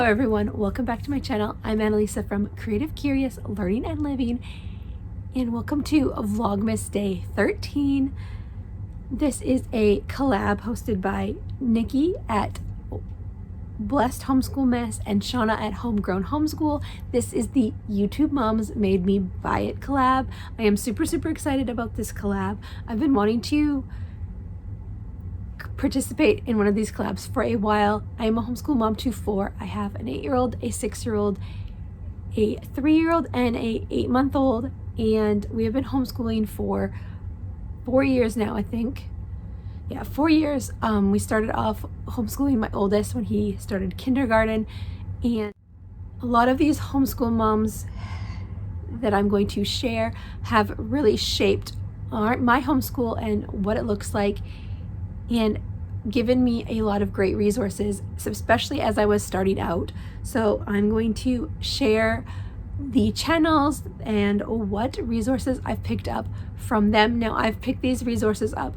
everyone, welcome back to my channel. I'm Annalisa from Creative Curious Learning and Living, and welcome to Vlogmas Day 13. This is a collab hosted by Nickie at Blessed Homeschool Mess and Shauna at Homegrown Homeschool. This is the YouTube Moms Made Me Buy It collab. I am super excited about this collab. I've been wanting to participate in one of these collabs for a while. I am a homeschool mom to 4. I have an 8-year-old, a 6-year-old, a 3-year-old, and a 8-month-old, and we have been homeschooling for 4 years now, I think. Yeah, 4 years. We started off homeschooling my oldest when he started kindergarten, and a lot of these homeschool moms that I'm going to share have really shaped my homeschool and what it looks like, and given me a lot of great resources, especially as I was starting out. So I'm going to share the channels and what resources I've picked up from them. Now, I've picked these resources up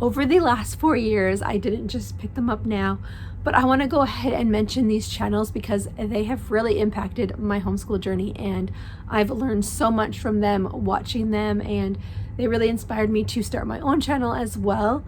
over the last 4 years. I didn't just pick them up now, but I want to go ahead and mention these channels because they have really impacted my homeschool journey, and I've learned so much from them watching them, and they really inspired me to start my own channel as well.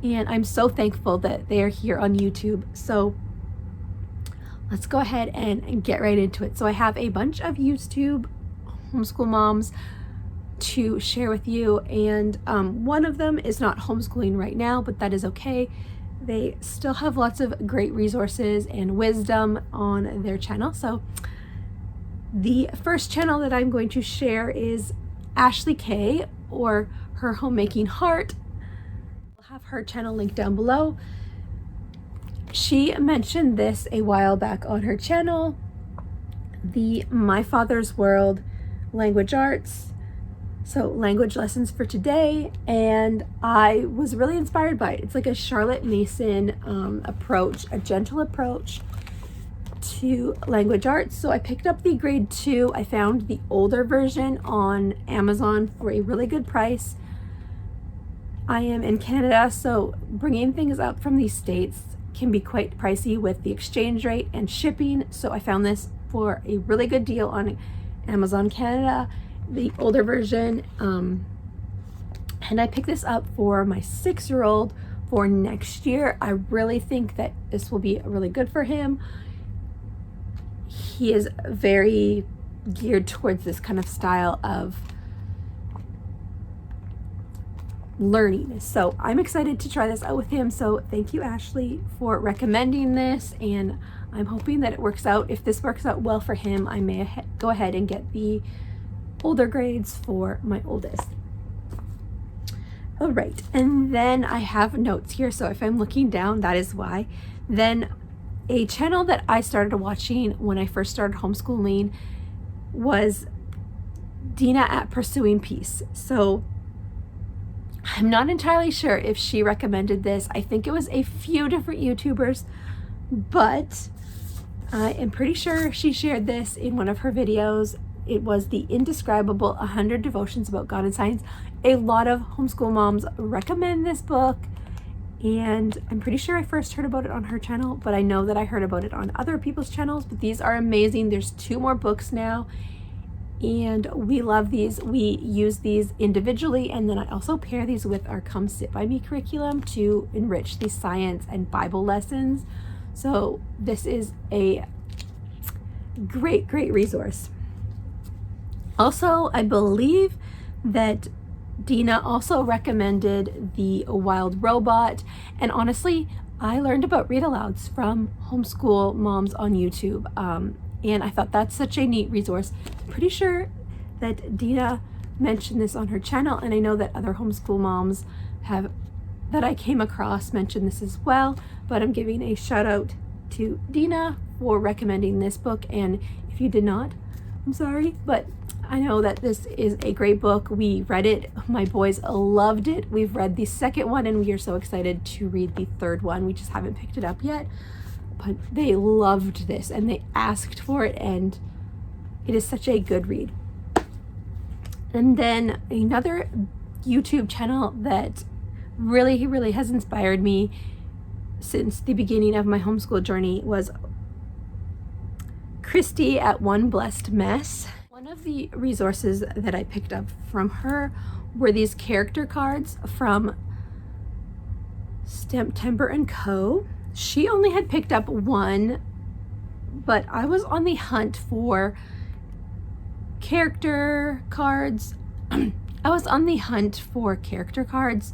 And I'm so thankful that they are here on YouTube. So let's go ahead and get right into it. So I have a bunch of YouTube homeschool moms to share with you, and one of them is not homeschooling right now, but that is okay. They still have lots of great resources and wisdom on their channel. So the first channel that I'm going to share is Ashley K, or Her Homemaking Heart. Have her channel linked down below. She mentioned this a while back on her channel, the My Father's World language arts, so language lessons for today, and I was really inspired by it. It's like a Charlotte Mason approach, a gentle approach to language arts. So I picked up the grade 2. I found the older version on Amazon for a really good price. I am in Canada, so bringing things up from these states can be quite pricey with the exchange rate and shipping. So I found this for a really good deal on Amazon Canada, the older version. And I picked this up for my 6-year-old for next year. I really think that this will be really good for him. He is very geared towards this kind of style of learning. So I'm excited to try this out with him. So thank you, Ashley, for recommending this, and I'm hoping that it works out. If this works out well for him, I may go ahead and get the older grades for my oldest. All right, and then I have notes here, so if I'm looking down, that is why. Then a channel that I started watching when I first started homeschooling was Dina at Pursuing Peace. So I'm not entirely sure if she recommended this. I think it was a few different YouTubers, but I am pretty sure she shared this in one of her videos. It was the Indescribable 100 Devotions About God and Science. A lot of homeschool moms recommend this book, and I'm pretty sure I first heard about it on her channel, but I know that I heard about it on other people's channels. But these are amazing. There's 2 more books now, and we love these. We use these individually, and then I also pair these with our Come Sit By Me curriculum to enrich the science and Bible lessons. So this is a great resource. Also, I believe that Dina also recommended the Wild Robot, and honestly, I learned about read alouds from homeschool moms on YouTube. And I thought that's such a neat resource. I'm pretty sure that Dina mentioned this on her channel, and I know that other homeschool moms that I came across mentioned this as well, but I'm giving a shout out to Dina for recommending this book. And if you did not, I'm sorry, but I know that this is a great book. We read it. My boys loved it. We've read the second one, and we are so excited to read the third one. We just haven't picked it up yet. But they loved this and they asked for it, and it is such a good read. And then another YouTube channel that really has inspired me since the beginning of my homeschool journey was Christy at One Blessed Mess. One of the resources that I picked up from her were these character cards from September & Co. She only had picked up one, but I was on the hunt for character cards. I was on the hunt for character cards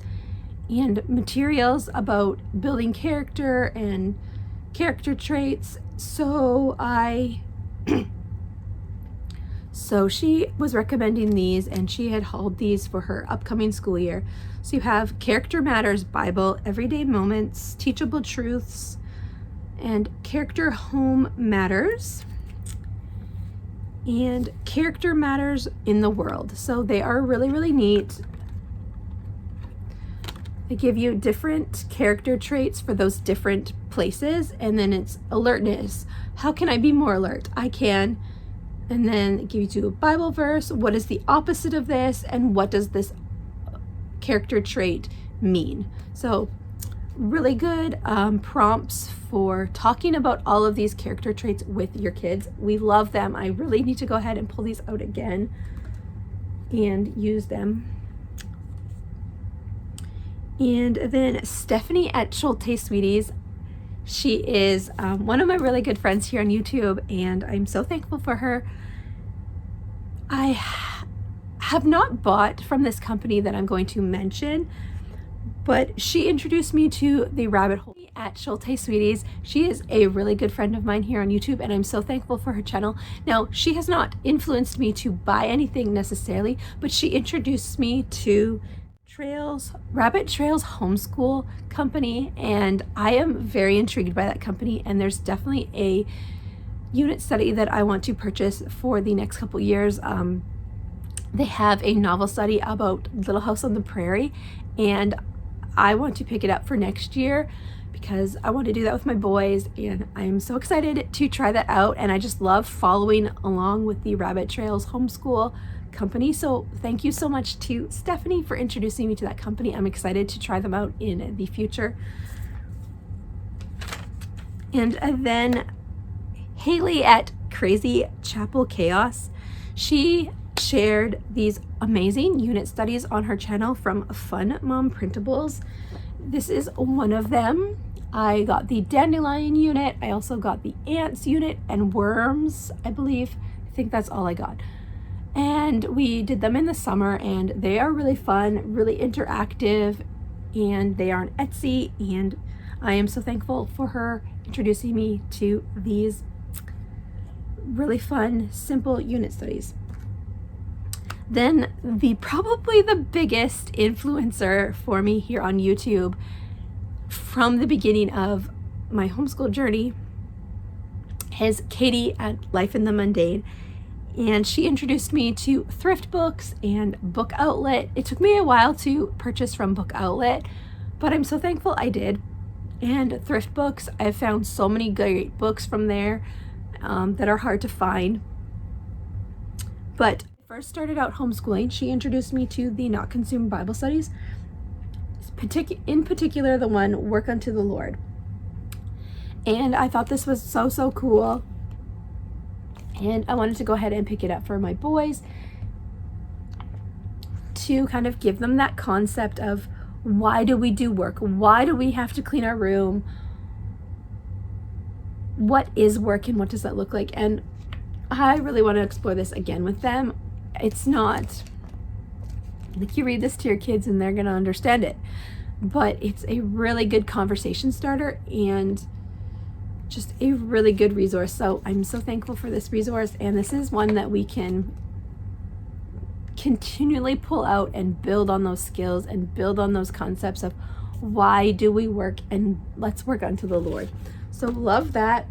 and materials about building character and character traits. So she was recommending these, and she had hauled these for her upcoming school year. So you have Character Matters Bible, Everyday Moments, Teachable Truths, and Character Home Matters, and Character Matters in the World. So they are really, really neat. They give you different character traits for those different places, and then it's alertness. How can I be more alert? I can. And then it gives you a Bible verse. What is the opposite of this? And what does this character trait mean? So really good prompts for talking about all of these character traits with your kids. We love them. I really need to go ahead and pull these out again and use them. And then Stephanie at Schulte Sweeties. She is one of my really good friends here on YouTube, and I'm so thankful for her. I have not bought from this company that I'm going to mention, but she introduced me to the rabbit hole at Schulte Sweeties. She is a really good friend of mine here on YouTube, and I'm so thankful for her channel. Now, she has not influenced me to buy anything necessarily, but she introduced me to Rabbit Trails Homeschool company, and I am very intrigued by that company, and there's definitely a unit study that I want to purchase for the next couple years. They have a novel study about Little House on the Prairie, and I want to pick it up for next year because I want to do that with my boys, and I'm so excited to try that out. And I just love following along with the Rabbit Trails Homeschool company. So thank you so much to Stephanie for introducing me to that company. I'm excited to try them out in the future. And then Haley at Crazy Chapel Chaos, she shared these amazing unit studies on her channel from Fun Mom Printables. This is one of them. I got the dandelion unit. I also got the ants unit and worms, I believe. I think that's all I got. And we did them in the summer, and they are really fun, really interactive, and they are on Etsy, and I am so thankful for her introducing me to these really fun, simple unit studies. Then probably the biggest influencer for me here on YouTube from the beginning of my homeschool journey is Katie at Life in the Mundane. And she introduced me to Thrift Books and Book Outlet. It took me a while to purchase from Book Outlet, but I'm so thankful I did. And Thrift Books, I've found so many great books from there that are hard to find. But when I first started out homeschooling, she introduced me to the Not Consumed Bible Studies, in particular the one Work Unto the Lord. And I thought this was so, so cool. And I wanted to go ahead and pick it up for my boys to kind of give them that concept of, why do we do work? Why do we have to clean our room? What is work and what does that look like? And I really want to explore this again with them. It's not like you read this to your kids and they're going to understand it, but it's a really good conversation starter and just a really good resource. So I'm so thankful for this resource, and this is one that we can continually pull out and build on those skills and build on those concepts of why do we work, and let's work unto the Lord. So love that.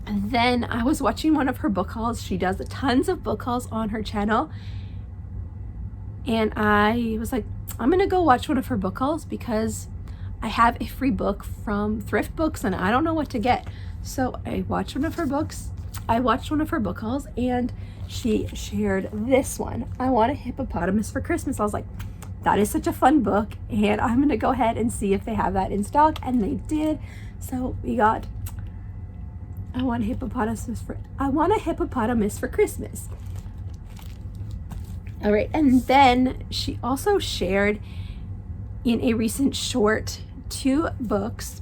And then I was watching one of her book hauls. She does tons of book hauls on her channel, and I was like, I'm gonna go watch one of her book hauls because I have a free book from Thrift Books and I don't know what to get. So I watched one of her books. I watched one of her book hauls, and she shared this one. I Want a Hippopotamus for Christmas. I was like, that is such a fun book, and I'm gonna go ahead and see if they have that in stock, and they did. So we got I want a hippopotamus for Christmas. All right, and then she also shared in a recent short 2 books,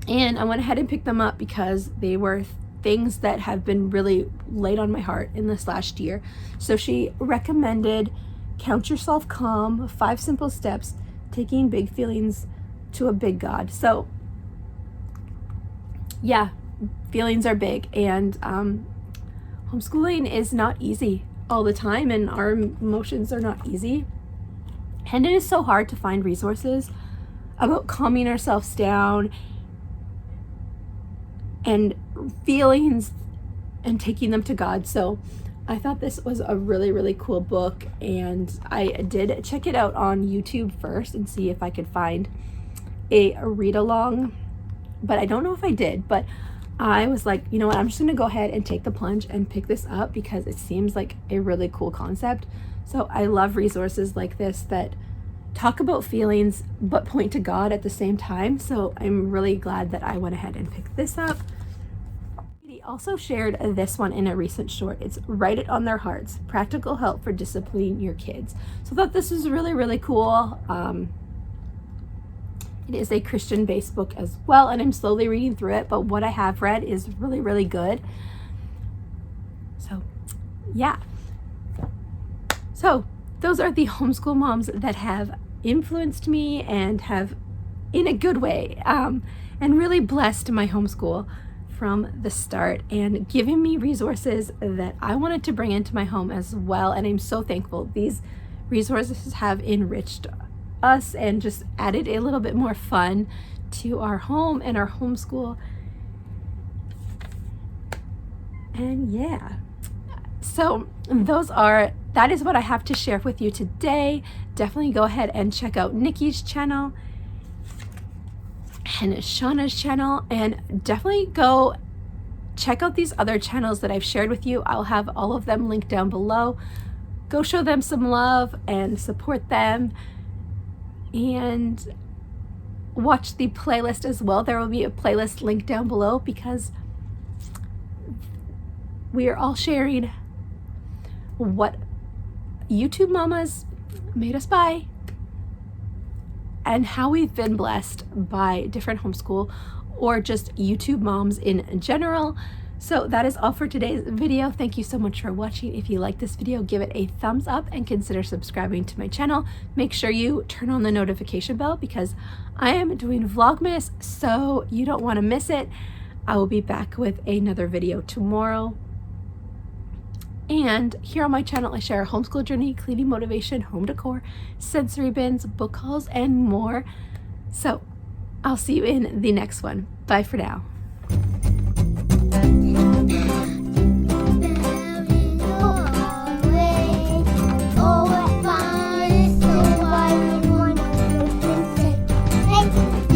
and I went ahead and picked them up because they were things that have been really laid on my heart in this last year. So she recommended Count Yourself Calm, 5 Simple Steps, Taking Big Feelings to a Big God. So yeah, feelings are big, and homeschooling is not easy all the time, and our emotions are not easy. And it is so hard to find resources about calming ourselves down and feelings and taking them to God. So I thought this was a really, really cool book, and I did check it out on YouTube first and see if I could find a read along, but I don't know if I did. But I was like, you know what, I'm just gonna go ahead and take the plunge and pick this up because it seems like a really cool concept. So I love resources like this that talk about feelings but point to God at the same time. So I'm really glad that I went ahead and picked this up. He also shared this one in a recent short. It's Write It on Their Hearts, Practical Help for Disciplining Your Kids. So I thought this was really, really cool. It is a Christian-based book as well, and I'm slowly reading through it, but what I have read is really, really good. So yeah. So those are the homeschool moms that have influenced me and have, in a good way, and really blessed my homeschool from the start and giving me resources that I wanted to bring into my home as well. And I'm so thankful. These resources have enriched us and just added a little bit more fun to our home and our homeschool. And yeah, so that is what I have to share with you today. Definitely go ahead and check out Nickie's channel and Shauna's channel, and definitely go check out these other channels that I've shared with you. I'll have all of them linked down below. Go show them some love and support them, and watch the playlist as well. There will be a playlist linked down below because we are all sharing what YouTube mamas made us buy and how we've been blessed by different homeschool or just YouTube moms in general. So that is all for today's video. Thank you so much for watching. If you like this video, give it a thumbs up and consider subscribing to my channel. Make sure you turn on the notification bell because I am doing Vlogmas, so you don't want to miss it. I will be back with another video tomorrow. And here on my channel, I share a homeschool journey, cleaning motivation, home decor, sensory bins, book hauls, and more. So I'll see you in the next one. Bye for now.